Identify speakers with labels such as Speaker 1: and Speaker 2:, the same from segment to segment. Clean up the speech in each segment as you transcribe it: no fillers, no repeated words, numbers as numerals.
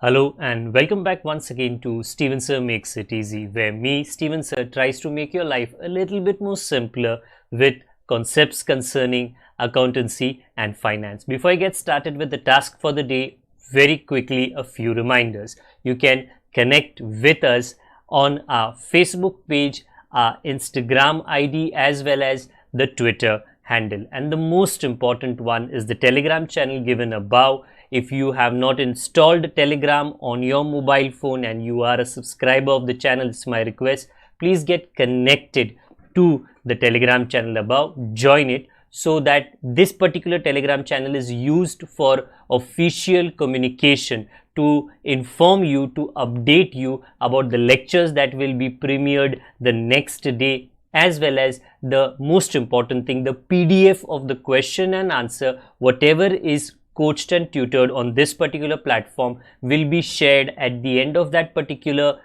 Speaker 1: Hello and welcome back once again to Steven Sir Makes It Easy, where me, Steven Sir, tries to make your life a little bit more simpler with concepts concerning accountancy and finance. Before I get started with the task for the day, very quickly a few reminders. You can connect with us on our Facebook page, our Instagram ID, as well as the Twitter handle. And the most important one is the Telegram channel given above. If you have not installed Telegram on your mobile phone and you are a subscriber of the channel, it's my request, please get connected to the Telegram channel above, join it, so that this particular Telegram channel is used for official communication, to inform you, to update you about the lectures that will be premiered the next day, as well as the most important thing, the PDF of the question and answer, whatever is coached and tutored on this particular platform, will be shared at the end of that particular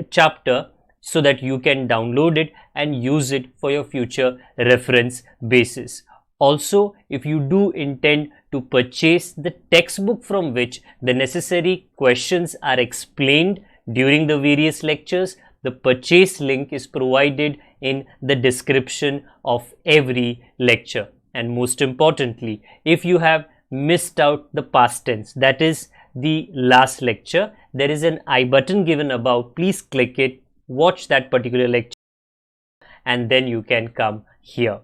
Speaker 1: chapter, so that you can download it and use it for your future reference basis. Also, if you do intend to purchase the textbook from which the necessary questions are explained during the various lectures, the purchase link is provided in the description of every lecture. And most importantly, if you have missed out the past tense, that is the last lecture, there is an I button given above. Please click it, watch that particular lecture, and then you can come here.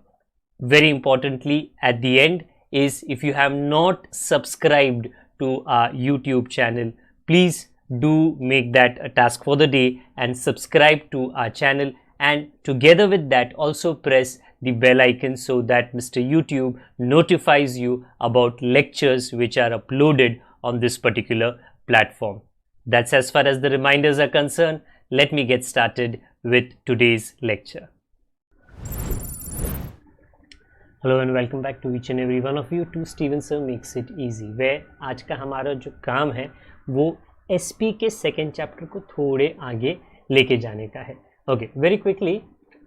Speaker 1: Very importantly, at the end is, if you have not subscribed to our YouTube channel, please do make that a task for the day and subscribe to our channel, and together with that also press the bell icon so that Mr. YouTube notifies you about lectures which are uploaded on this particular platform. That's as far as the reminders are concerned. Let me get started with today's lecture. Hello and welcome back to each and every one of you to Steven Sir Makes It Easy, where आज का हमारा जो काम है वो SP के second chapter को थोड़े आगे लेके जाने का है. ओके, वेरी क्विकली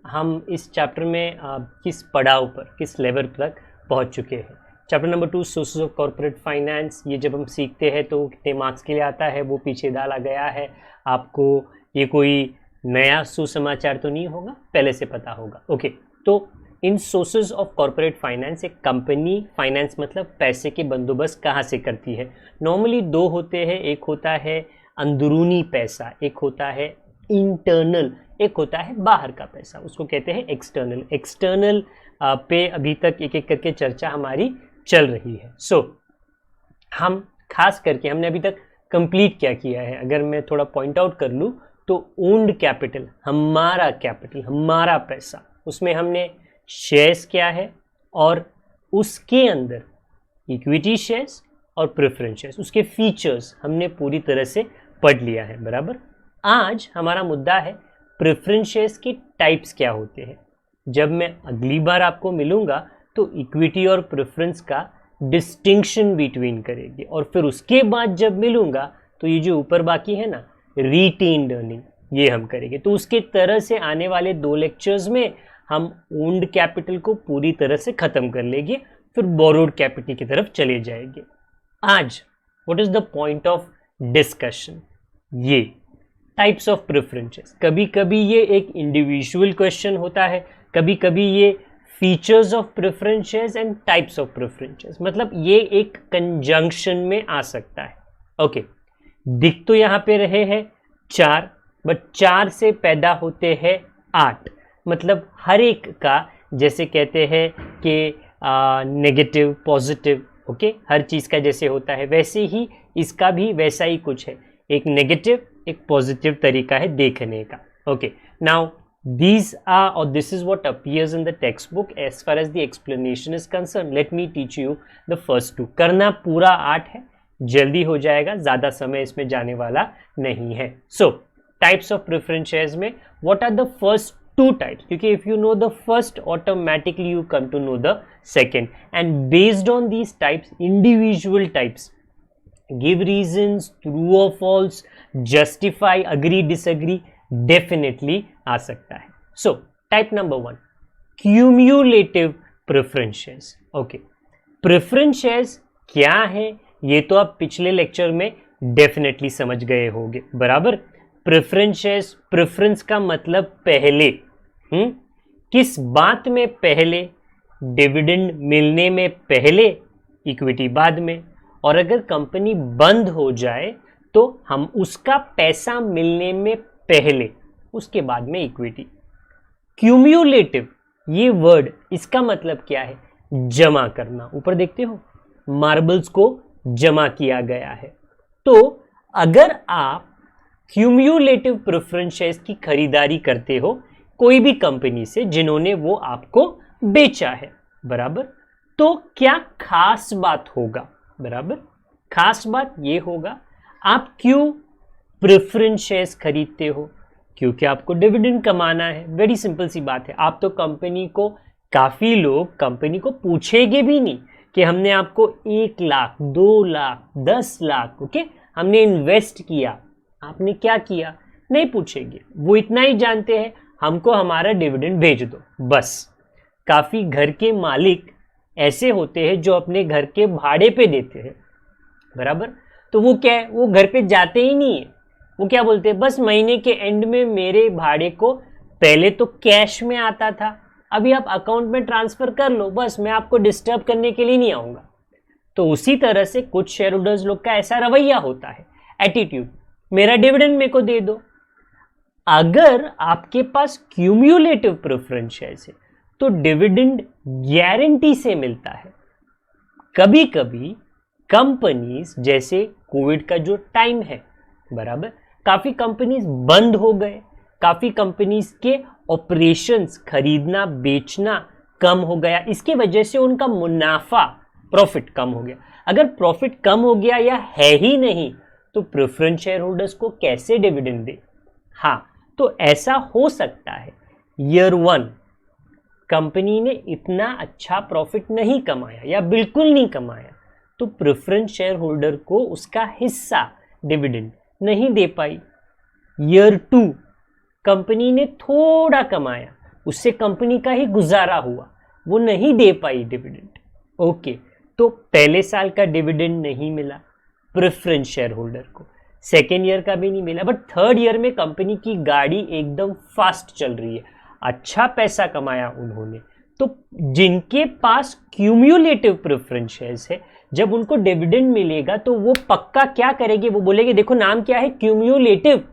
Speaker 1: हम इस चैप्टर में किस पड़ाव पर, किस लेवल तक पहुंच चुके हैं. Chapter number 2, sources of corporate finance. ये जब हम सीखते हैं तो कितने मार्क्स के लिए आता है वो पीछे डाला गया है. आपको ये कोई नया सुसमाचार तो नहीं होगा, पहले से पता होगा. ओके, तो इन सोर्सेज ऑफ कॉर्पोरेट फाइनेंस, एक कंपनी फाइनेंस मतलब पैसे के बंदोबस्त कहाँ से करती है. नॉर्मली दो होते हैं, एक होता है अंदरूनी पैसा, एक होता है इंटरनल, एक होता है बाहर का पैसा, उसको कहते हैं एक्सटर्नल. एक्सटर्नल पे अभी तक एक एक करके चर्चा हमारी चल रही है. सो हम खास करके हमने अभी तक कंप्लीट क्या किया है, अगर मैं थोड़ा पॉइंट आउट कर लूँ तो ओन्ड कैपिटल, हमारा कैपिटल, हमारा पैसा, उसमें हमने शेयर्स क्या है और उसके अंदर इक्विटी शेयर्स और प्रेफरेंस शेयर्स, उसके फीचर्स हमने पूरी तरह से पढ़ लिया है. बराबर. आज हमारा मुद्दा है प्रेफरेंस शेयर्स के टाइप्स क्या होते हैं. जब मैं अगली बार आपको मिलूंगा तो इक्विटी और प्रेफरेंस का डिस्टिंक्शन बिटवीन करेंगे, और फिर उसके बाद जब मिलूंगा तो ये जो ऊपर बाकी है ना, रिटेन्ड अर्निंग, ये हम करेंगे. तो उसके तरह से आने वाले 2 लेक्चर्स में हम ओन्ड कैपिटल को पूरी तरह से खत्म कर लेंगे, फिर बोरोड कैपिटल की तरफ चले जाएंगे. आज what is the point of discussion, ये टाइप्स ऑफ प्रेफरेंसेस. कभी कभी ये एक इंडिविजुअल क्वेश्चन होता है, कभी कभी ये features of preferences and types of preferences, मतलब ये एक कंजंक्शन में आ सकता है. ओके, दिख तो यहाँ पे रहे हैं 4, बट 4 से पैदा होते हैं 8. मतलब हर एक का, जैसे कहते हैं कि नेगेटिव पॉजिटिव, ओके, हर चीज़ का जैसे होता है वैसे ही इसका भी वैसा ही कुछ है. एक नेगेटिव, एक पॉजिटिव तरीका है देखने का. Okay, now these are, or this is what appears in the textbook as far as the explanation is concerned. Let me teach you the first 2. करना पूरा 8 है, जल्दी हो जाएगा, ज़्यादा समय इसमें जाने वाला नहीं है. So types of preference shares में what are the first 2 types, क्योंकि if you know the first, automatically you come to know the second, and based on these types, individual types, give reasons, true or false, justify, agree, disagree, definitely आ सकता है. So type number 1, cumulative preference shares. Okay, preference shares क्या है ये तो आप पिछले lecture में डेफिनेटली समझ गए होंगे, बराबर। प्रेफरेंस शेयर्स, प्रेफरेंस का मतलब पहले, किस बात में पहले? डिविडेंड मिलने में पहले, इक्विटी बाद में। और अगर कंपनी बंद हो जाए तो हम उसका पैसा मिलने में पहले, उसके बाद में इक्विटी। क्यूम्युलेटिव, ये वर्ड, इसका मतलब क्या है? जमा करना। ऊपर देखते हो मार्बल्स को जमा किया गया है। तो अगर आप क्यूम्युलेटिव प्रेफरेंस शेयर्स की खरीदारी करते हो कोई भी कंपनी से जिन्होंने वो आपको बेचा है, बराबर, तो क्या खास बात होगा? बराबर, खास बात ये होगा, आप क्यों प्रेफरेंस शेयर्स खरीदते हो? क्योंकि आपको डिविडेंड कमाना है। वेरी सिंपल सी बात है। आप तो कंपनी को, काफी लोग कंपनी को पूछेंगे भी नहीं कि हमने आपको 1 लाख 2 लाख 10 लाख ओके हमने इन्वेस्ट किया, आपने क्या किया, नहीं पूछेंगे। वो इतना ही जानते हैं, हमको हमारा डिविडेंड भेज दो, बस। काफी घर के मालिक ऐसे होते हैं जो अपने घर के भाड़े पे देते हैं, बराबर। तो वो क्या है, वो घर पे जाते ही नहीं है। वो क्या बोलते हैं, बस महीने के एंड में मेरे भाड़े को पहले तो कैश में आता था, अभी आप अकाउंट में ट्रांसफर कर लो, बस मैं आपको डिस्टर्ब करने के लिए नहीं आऊंगा। तो उसी तरह से कुछ शेयर होल्डर्स लोग का ऐसा रवैया होता है, एटीट्यूड, मेरा डिविडेंड मेरे को दे दो। अगर आपके पास क्यूम्युलेटिव प्रेफरेंस शेयर्स है तो डिविडेंड गारंटी से मिलता है। कभी कभी कंपनीज, जैसे कोविड का जो टाइम है, बराबर, काफी कंपनीज बंद हो गए, काफी कंपनीज के ऑपरेशंस, खरीदना बेचना कम हो गया, इसकी वजह से उनका मुनाफा, प्रॉफिट कम हो गया। अगर प्रॉफिट कम हो गया या है ही नहीं तो प्रेफरेंस शेयर होल्डर्स को कैसे डिविडेंड दे? हाँ, तो ऐसा हो सकता है ईयर 1 कंपनी ने इतना अच्छा प्रॉफिट नहीं कमाया या बिल्कुल नहीं कमाया, तो प्रेफरेंस शेयर होल्डर को उसका हिस्सा डिविडेंड नहीं दे पाई। ईयर 2 कंपनी ने थोड़ा कमाया, उससे कंपनी का ही गुजारा हुआ, वो नहीं दे पाई डिविडेंड, ओके, तो पहले साल का डिविडेंड नहीं मिला प्रेफरेंस शेयर होल्डर को, सेकेंड ईयर का भी नहीं मिला, बट थर्ड ईयर में कंपनी की गाड़ी एकदम फास्ट चल रही है, अच्छा पैसा कमाया उन्होंने। तो जिनके पास क्यूम्युलेटिव प्रेफरेंस शेयर्स है, जब उनको डिविडेंड मिलेगा तो वो पक्का क्या करेंगे, वो बोलेंगे देखो नाम क्या है, क्यूम्युलेटिव,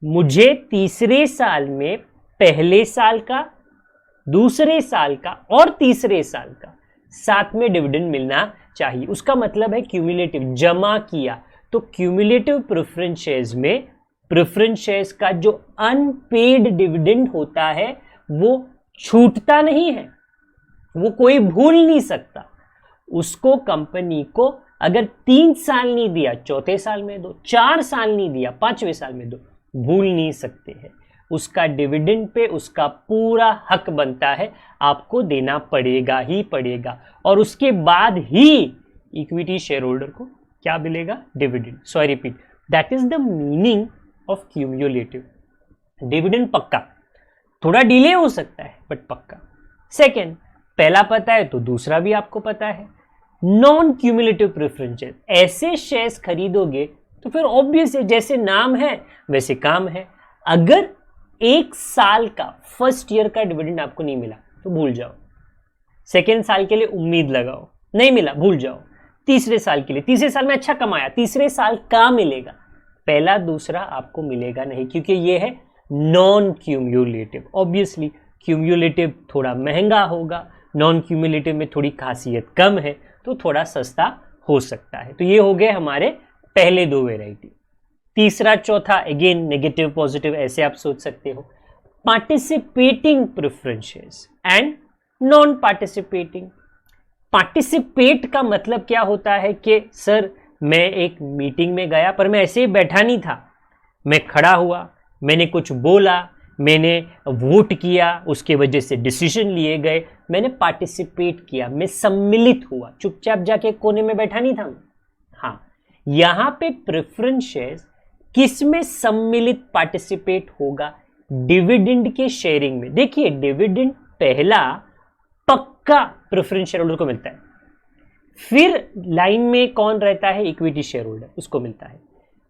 Speaker 1: मुझे तीसरे साल में पहले साल का, दूसरे साल का और तीसरे साल का साथ में डिविडेंड मिलना चाहिए। उसका मतलब है क्यूम्युलेटिव, जमा किया। तो क्यूम्युलेटिव प्रेफरेंस शेयर्स में प्रेफरेंस शेयर्स का जो अनपेड डिविडेंड होता है वो छूटता नहीं है, वो कोई भूल नहीं सकता। उसको कंपनी को अगर 3 साल नहीं दिया, चौथे साल में दो, 4 साल नहीं दिया, 5वें साल में दो, भूल नहीं सकते हैं। उसका डिविडेंड पे उसका पूरा हक बनता है, आपको देना पड़ेगा ही पड़ेगा, और उसके बाद ही इक्विटी शेयर होल्डर को क्या मिलेगा, dividend. So I repeat, that is the meaning of cumulative. Dividend पक्का, थोड़ा डिले हो सकता है बट पक्का। सेकेंड, पहला पता है तो दूसरा भी आपको पता है। नॉन क्यूम्युलेटिव प्रेफरेंस शेयर, ऐसे शेयर्स खरीदोगे तो फिर ऑब्वियस है, जैसे नाम है वैसे काम है। अगर 1 साल का, फर्स्ट ईयर का डिविडेंड आपको नहीं मिला तो भूल जाओ, सेकेंड साल के लिए उम्मीद लगाओ, नहीं मिला भूल जाओ, तीसरे साल के लिए, तीसरे साल में अच्छा कमाया, तीसरे साल का मिलेगा, पहला दूसरा आपको मिलेगा नहीं, क्योंकि ये है नॉन क्यूम्युलेटिव। ऑब्वियसली क्यूम्युलेटिव थोड़ा महंगा होगा, नॉन क्यूम्युलेटिव में थोड़ी खासियत कम है, तो थोड़ा सस्ता हो सकता है। तो ये हो गए हमारे पहले 2 वेराइटी। तीसरा चौथा अगेन नेगेटिव पॉजिटिव ऐसे आप सोच सकते हो, participating preference shares and non participating. Participate का मतलब क्या होता है कि सर मैं एक मीटिंग में गया पर मैं ऐसे ही बैठा नहीं था, मैं खड़ा हुआ, मैंने कुछ बोला, मैंने वोट किया, उसके वजह से डिसीजन लिए गए, मैंने पार्टिसिपेट किया, मैं सम्मिलित हुआ, चुपचाप जाके कोने में बैठा नहीं था। हाँ, यहां पे प्रेफरेंस शेयर्स किस में सम्मिलित पार्टिसिपेट होगा, डिविडेंड के शेयरिंग में। देखिए डिविडेंड पहला पक्का प्रेफरेंस शेयर होल्डर को मिलता है, फिर लाइन में कौन रहता है, इक्विटी शेयर होल्डर, उसको मिलता है।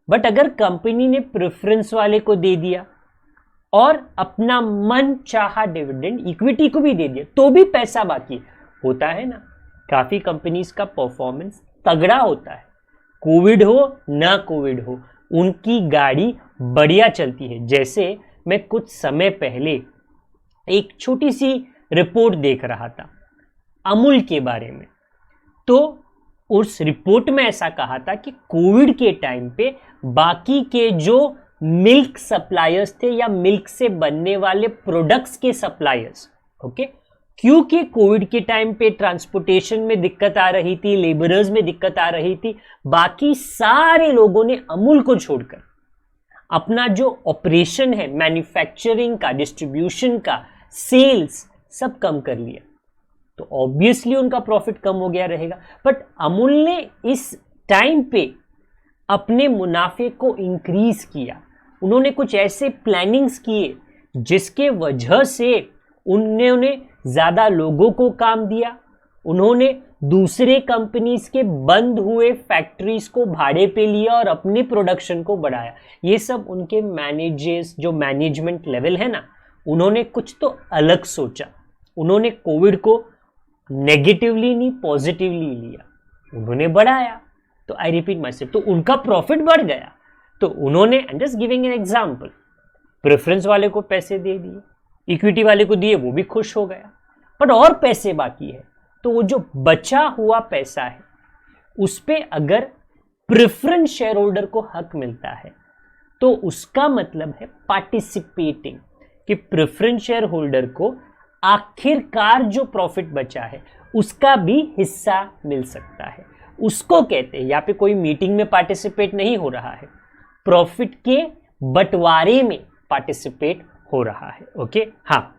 Speaker 1: बट अगर कंपनी ने प्रेफरेंस वाले को दे दिया और अपना मन चाहा डिविडेंड इक्विटी को भी दे दिया तो भी पैसा बाकी होता है ना। काफी कंपनीज का परफॉर्मेंस तगड़ा होता है, कोविड हो ना कोविड हो उनकी गाड़ी बढ़िया चलती है। जैसे मैं कुछ समय पहले एक छोटी सी रिपोर्ट देख रहा था अमूल के बारे में, तो उस रिपोर्ट में ऐसा कहा था कि कोविड के टाइम पे बाकी के जो मिल्क सप्लायर्स थे या मिल्क से बनने वाले प्रोडक्ट्स के सप्लायर्स, ओके, क्योंकि कोविड के टाइम पे ट्रांसपोर्टेशन में दिक्कत आ रही थी, लेबरर्स में दिक्कत आ रही थी, बाकी सारे लोगों ने अमूल को छोड़कर अपना जो ऑपरेशन है मैन्युफैक्चरिंग का, डिस्ट्रीब्यूशन का, सेल्स सब कम कर लिया। तो ऑब्वियसली उनका प्रॉफिट कम हो गया रहेगा। बट अमूल ने इस टाइम पे अपने मुनाफे को इंक्रीज किया। उन्होंने कुछ ऐसे प्लानिंग्स किए जिसके वजह से उन्होंने ज्यादा लोगों को काम दिया, उन्होंने दूसरे कंपनीज के बंद हुए फैक्ट्रीज को भाड़े पे लिया और अपने प्रोडक्शन को बढ़ाया। ये सब उनके मैनेजर्स जो मैनेजमेंट लेवल है ना, उन्होंने कुछ तो अलग सोचा। उन्होंने कोविड को नेगेटिवली नहीं पॉजिटिवली लिया, उन्होंने बढ़ाया। तो आई रिपीट माई सेल्फ, तो उनका प्रॉफिट बढ़ गया। तो उन्होंने, I am just giving an example, preference वाले को पैसे दे दिए, इक्विटी वाले को दिए, वो भी खुश हो गया। बट और पैसे बाकी है, तो वो जो बचा हुआ पैसा है उस पे अगर प्रेफरेंस शेयर होल्डर को हक मिलता है तो उसका मतलब है पार्टिसिपेटिंग, कि प्रेफरेंस शेयर होल्डर को आखिरकार जो प्रॉफिट बचा है उसका भी हिस्सा मिल सकता है। उसको कहते हैं, यहाँ पे कोई मीटिंग में पार्टिसिपेट नहीं हो रहा है, प्रॉफिट के बंटवारे में पार्टिसिपेट हो रहा है। ओके, हाँ,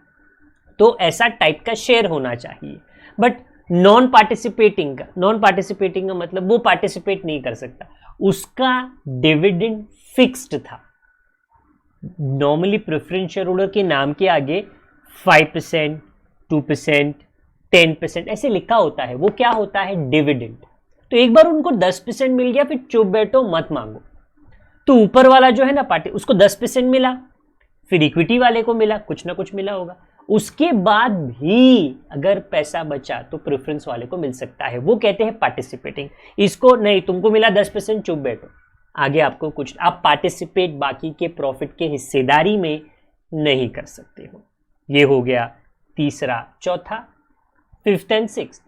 Speaker 1: तो ऐसा टाइप का शेयर होना चाहिए। बट नॉन पार्टिसिपेटिंग का मतलब वो पार्टिसिपेट नहीं कर सकता, उसका डिविडेंड फिक्स्ड था। नॉर्मली प्रेफरेंस शेयर होल्डर के नाम के आगे 5%, 2%, 10% ऐसे लिखा होता है, वो क्या होता है, डिविडेंड। तो एक बार उनको 10% मिल गया, फिर चुप बैठो मत मांगो। तो ऊपर वाला जो है ना पार्टी, उसको 10% मिला, फिर इक्विटी वाले को मिला, कुछ ना कुछ मिला होगा। उसके बाद भी अगर पैसा बचा तो प्रेफरेंस वाले को मिल सकता है, वो कहते हैं पार्टिसिपेटिंग। इसको नहीं, तुमको मिला 10%, चुप बैठो, आगे आपको कुछ, आप पार्टिसिपेट बाकी के प्रॉफिट के हिस्सेदारी में नहीं कर सकते हो। ये हो गया तीसरा। चौथा, fifth and sixth,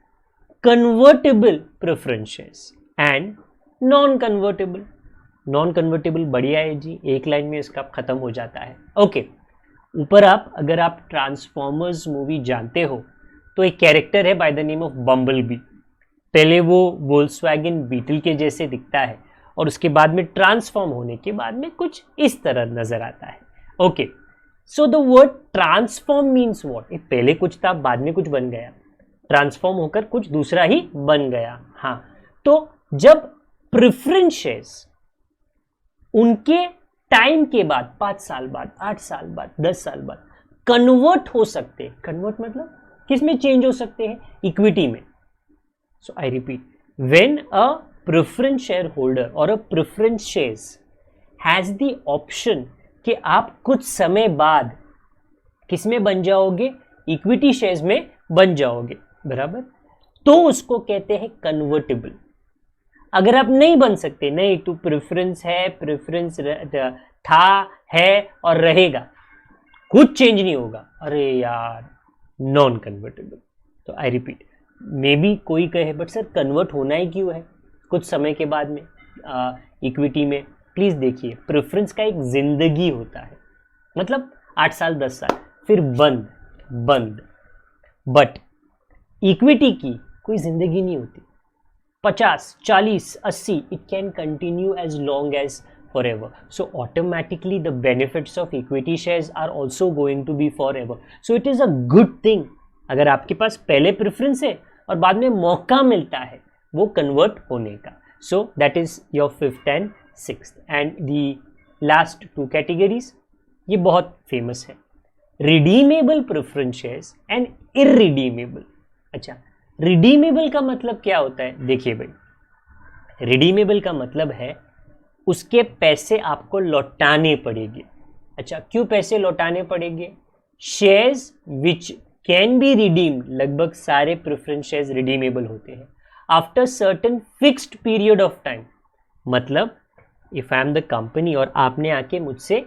Speaker 1: convertible preference shares and non convertible. Non convertible बढ़िया है जी, एक लाइन में इसका खत्म हो जाता है। ओके, ऊपर अगर आप ट्रांसफॉर्मर्स मूवी जानते हो तो एक कैरेक्टर है by the name of bumble B. पहले वो वोल्क्सवैगन बीटल के जैसे दिखता है और उसके बाद में ट्रांसफॉर्म होने के बाद में कुछ इस तरह नजर आता है। Okay, so the word transform means what, पहले कुछ था बाद में कुछ बन गया, ट्रांसफॉर्म होकर कुछ दूसरा ही बन गया। हाँ, तो जब प्रेफरेंस शेयर्स उनके टाइम के बाद 5 साल बाद, 8 साल बाद, 10 साल बाद कन्वर्ट हो सकते हैं, कन्वर्ट मतलब किस में चेंज हो सकते हैं, इक्विटी में। So I repeat, when a preference share holder और a preference shares has the option कि आप कुछ समय बाद किस में बन जाओगे, इक्विटी शेयर्स में बन जाओगे, बराबर, तो उसको कहते हैं कन्वर्टेबल। अगर आप नहीं बन सकते, नहीं तो प्रेफरेंस है, प्रेफरेंस था, है और रहेगा, कुछ चेंज नहीं होगा, अरे यार नॉन कन्वर्टेबल। तो आई रिपीट, मे बी कोई कहे बट सर कन्वर्ट होना ही क्यों है कुछ समय के बाद में इक्विटी में। प्लीज देखिए, प्रेफरेंस का एक जिंदगी होता है, मतलब 8 साल 10 साल फिर बंद। बट इक्विटी की कोई जिंदगी नहीं होती, 50, 40, 80, it can continue as long as forever. So automatically the benefits of equity shares are also going to be forever. So it is a good thing अगर आपके पास पहले प्रेफरेंस है और बाद में मौका मिलता है वो कन्वर्ट होने का। So that is your 5th and 6th. And the last 2 categories, ये बहुत फेमस है, redeemable preference shares and irredeemable। अच्छा, रिडीमेबल का मतलब क्या होता है? देखिए भाई, रिडीमेबल का मतलब है उसके पैसे आपको लौटाने पड़ेंगे। अच्छा, क्यों पैसे लौटाने पड़ेंगे? Shares which can be redeemed, लगभग सारे प्रेफरेंस शेयर्स रिडीमेबल होते हैं after certain fixed period of time. मतलब if I am the company और आपने आके मुझसे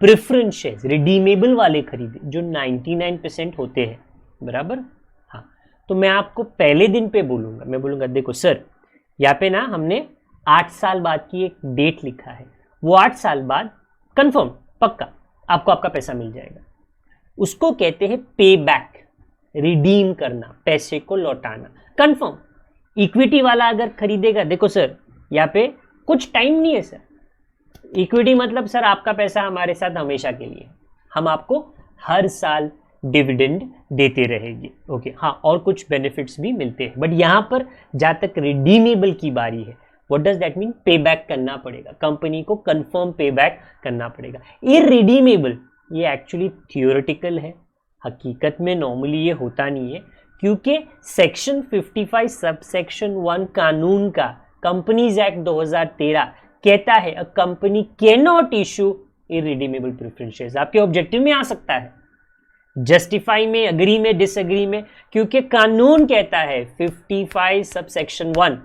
Speaker 1: प्रेफरेंस शेयर्स रिडीमेबल वाले खरीदे जो 99% होते हैं, बराबर, हाँ, तो मैं आपको पहले दिन पे बोलूंगा, मैं बोलूंगा देखो सर, यहाँ पे ना हमने 8 साल बाद की एक डेट लिखा है, वो 8 साल बाद कंफर्म पक्का आपको आपका पैसा मिल जाएगा। उसको कहते हैं पे बैक, रिडीम करना, पैसे को लौटाना, कंफर्म। इक्विटी वाला अगर खरीदेगा, देखो सर यहाँ पे कुछ टाइम नहीं है सर, इक्विटी मतलब सर आपका पैसा हमारे साथ हमेशा के लिए, हम आपको हर साल डिविडेंड देते रहेंगे। ओके, हाँ, और कुछ बेनिफिट्स भी मिलते हैं, बट यहाँ पर जहाँ तक रिडीमेबल की बारी है, व्हाट डज दैट मीन? पे बैक करना पड़ेगा, कंपनी को कंफर्म पे बैक करना पड़ेगा। इररिडीमेबल ये एक्चुअली थियोरेटिकल है, हकीकत में नॉर्मली ये होता नहीं है, क्योंकि सेक्शन 55 सब सेक्शन 1 कानून का, कंपनीज एक्ट 2013 कहता है a company can not issue irredeemable preference shares. आपके ऑब्जेक्टिव में आ सकता है, जस्टिफाई में, अग्री में, डिसएग्री में, क्योंकि कानून कहता है 55 सब सेक्शन 1,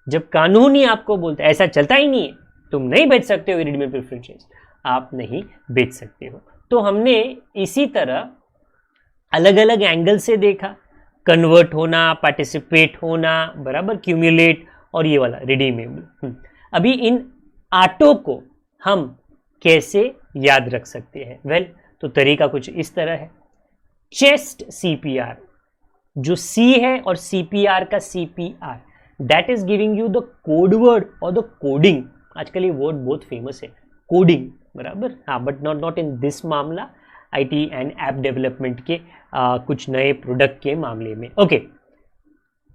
Speaker 1: जब कानून ही आपको बोलता है ऐसा चलता ही नहीं है, तुम नहीं बेच सकते हो इररिडीमेबल प्रेफरेंस शेयर्स, आप नहीं बेच सकते हो। तो हमने इसी तरह अलग अलग एंगल से देखा, कन्वर्ट होना, पार्टिसिपेट होना, बराबर, क्यूमुलेट, और ये वाला रिडीमेबल। अभी इन आटों को हम कैसे याद रख सकते हैं? वेल, तो तरीका कुछ इस तरह है। चेस्ट सीपीआर, जो सी है और सीपीआर का CPR, that is giving you the code word और द कोडिंग। आजकल ये वर्ड बहुत फेमस है, कोडिंग, बराबर, हाँ, बट नॉट इन दिस मामला, आईटी एंड ऐप डेवलपमेंट के कुछ नए प्रोडक्ट के मामले में। ओके,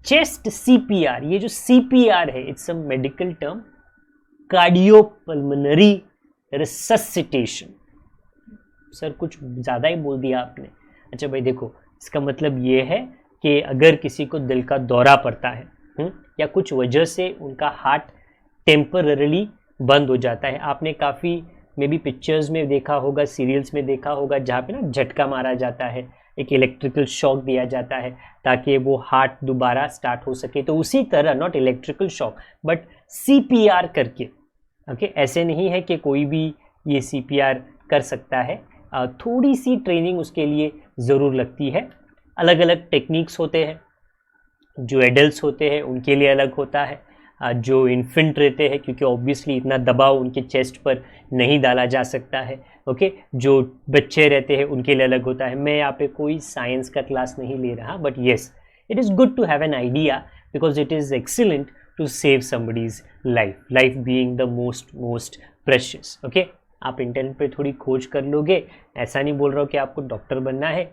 Speaker 1: चेस्ट सीपीआर, ये जो सीपीआर है, it's a medical term, cardiopulmonary resuscitation. Sir कुछ ज़्यादा ही बोल दिया आपने। अच्छा भाई देखो, इसका मतलब ये है कि अगर किसी को दिल का दौरा पड़ता है या कुछ वजह से उनका हार्ट टेम्पररीली बंद हो जाता है, आपने काफ़ी मे बी पिक्चर्स में देखा होगा, सीरियल्स में देखा होगा, जहाँ पे ना झटका मारा जाता है, एक इलेक्ट्रिकल शॉक दिया जाता है ताकि वो हार्ट दोबारा स्टार्ट हो सके। तो उसी तरह, not electrical shock but CPR करके, ओके, ऐसे नहीं है कि कोई भी ये सीपीआर कर सकता है, थोड़ी सी ट्रेनिंग उसके लिए ज़रूर लगती है। अलग अलग टेक्निक्स होते हैं, जो एडल्ट्स होते हैं उनके लिए अलग होता है, जो इन्फेंट रहते हैं, क्योंकि ऑब्वियसली इतना दबाव उनके चेस्ट पर नहीं डाला जा सकता है, ओके, जो बच्चे रहते हैं उनके लिए अलग होता है। मैं यहाँ पे कोई साइंस का क्लास नहीं ले रहा, but yes, it is good to have an idea because it is excellent to save somebody's life, life being the most precious. Okay, आप इंटरनेट पे थोड़ी खोज कर लोगे, ऐसा नहीं बोल रहा हूँ कि आपको डॉक्टर बनना है,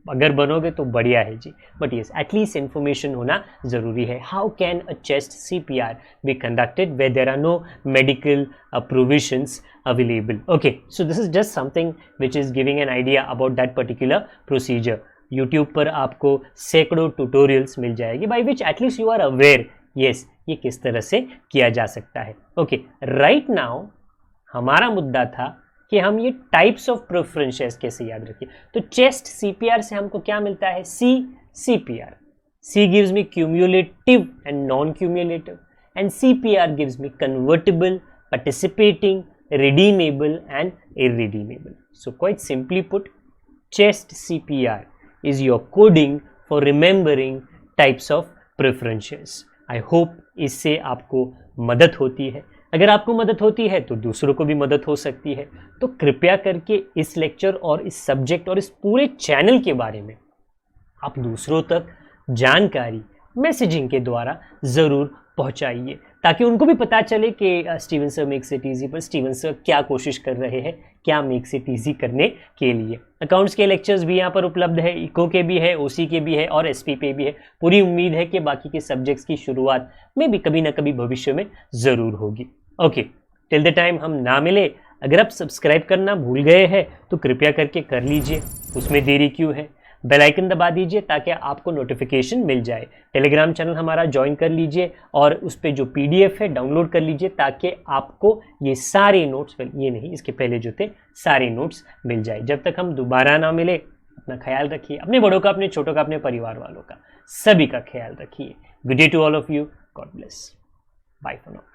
Speaker 1: अगर बनोगे तो बढ़िया है जी, बट येस, एटलीस्ट इन्फॉर्मेशन होना ज़रूरी है। How can a chest CPR be conducted where there are no medical provisions available? Okay, so this is just something which is giving an idea about that particular procedure. YouTube पर आपको सैकड़ों tutorials मिल जाएगी by which at least you are aware, yes, ये किस तरह से किया जा सकता है। ओके, राइट नाउ हमारा मुद्दा था कि हम ये टाइप्स ऑफ प्रेफरेंस शेयर्स कैसे याद रखें। तो चेस्ट सीपीआर से हमको क्या मिलता है? C CPR, C gives me cumulative and non cumulative, and CPR gives me convertible, participating, redeemable and irredeemable. So quite simply put, chest CPR is your coding for remembering types of preferences. I hope इससे आपको मदद होती है। अगर आपको मदद होती है तो दूसरों को भी मदद हो सकती है। तो कृपया करके इस लेक्चर और इस सब्जेक्ट और इस पूरे चैनल के बारे में आप दूसरों तक जानकारी मैसेजिंग के द्वारा ज़रूर पहुंचाइए, ताकि उनको भी पता चले कि Steven sir makes it easy पर स्टीवन सर क्या कोशिश कर रहे हैं, क्या मेक्स इट ईजी करने के लिए। अकाउंट्स के लेक्चर्स भी यहाँ पर उपलब्ध है, इको के भी है, ओसी के भी है और एसपी पे भी है। पूरी उम्मीद है कि बाकी के सब्जेक्ट्स की शुरुआत में भी कभी ना कभी भविष्य में ज़रूर होगी। ओके, टिल द टाइम हम ना मिले, अगर आप सब्सक्राइब करना भूल गए हैं तो कृपया करके कर लीजिए, उसमें देरी क्यों है। बेल आइकन दबा दीजिए ताकि आपको नोटिफिकेशन मिल जाए। टेलीग्राम चैनल हमारा ज्वाइन कर लीजिए और उस पर जो PDF है डाउनलोड कर लीजिए ताकि आपको ये सारे नोट्स, ये नहीं इसके पहले जो थे सारे नोट्स मिल जाए। जब तक हम दोबारा ना मिले, अपना ख्याल रखिए, अपने बड़ों का, अपने छोटों का, अपने परिवार वालों का, सभी का ख्याल रखिए। Good day to all of you, God bless, bye for now.